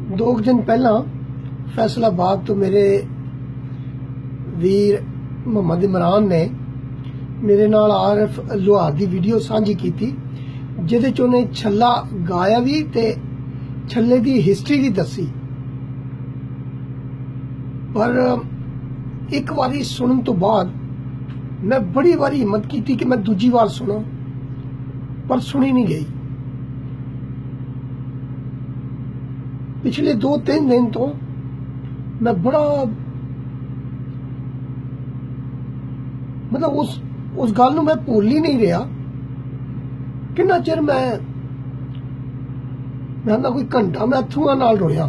2 दिन पहला फैसलाबाद तो मेरे वीर मोहम्मद इमरान ने मेरे नाल आरफ लोहार दी वीडियो सांझी की थी, जिहदे च उन्हें छल्ला गाया भी ते छल्ले दी हिस्टरी भी दसी। पर एक बारी सुनने तो बाद मैं बड़ी बारी हिम्मत की थी कि मैं दूजी बार सुना, पर सुनी नहीं गई। पिछले 2-3 दिन तो मैं बड़ा मतलब उस गल नूं मैं भुल ही नहीं रहा। कितना चिर मैं कोई घंटा मैं अथरूआं नाल रोया।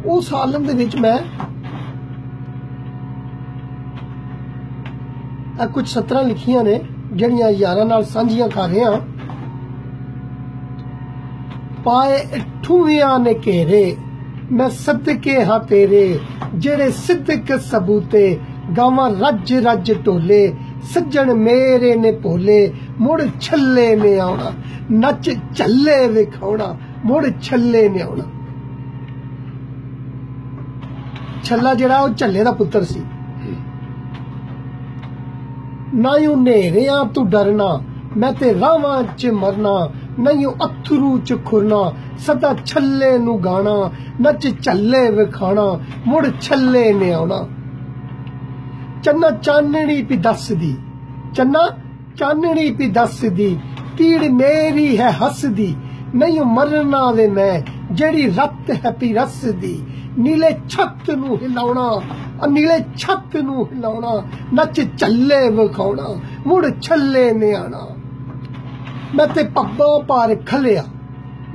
उस आलम दे विच मैं कुछ सतरां लिखियां ने जिहड़ियां यारां नाल सांझियां कर रहा। पाए ठूवियां ने घेरे मैं सदके हाँ तेरे, जेड़े सिद्दक सबूते गावां रज रज टोले, सज्जन मेरे ने भोले मुड़ छल्ले ने आउणा, नच झल्ले विखाउणा मुड़ छल्ले ने आउणा। छल्ला जिहड़ा ओह झल्ले दा पुत्तर सी। नायू नेरियां तू डरना मैं ते रावां च मरना, नहीं अथरू च खुरना सदा छल्ले नू गाना, नच झल्ले विखाना मुड़ छल्ले ने आउणा। चन्ना चाननी पी दसदी, चन्ना चाननी पी दसदी, तीड़ मेरी है हसदी, नहीं मरना वे मैं जेड़ी रत है पी रसदी। नीले छत नू हिलाउणा, नीले छत नू हिलाउणा, नच झल्ले विखाउणा मुड़ छल्ले ने आना। मैं ते पब्बां पार खलिया,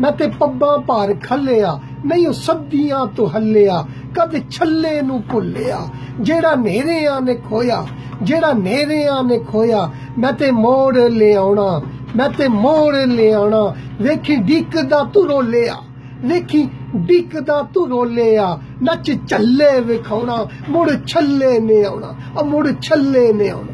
मैं ते पब्बां पार खलिया, नहीं सदियां तो हलिया, कद छल्ले नू भुलिया, जेड़ा नेरियां ने खोया, जेड़ा नेरियां ने खोया, मैं ते मोड़ ले आउणा, मैं ते मोड़ ले आउणा। वेखी डिकदा तू रोलिया, वेखी डिकदा तू रोलिया, नच झल्ले विखाउणा मुड़ छल्ले ने आउणा, मुड़ छल्ले ने आउणा।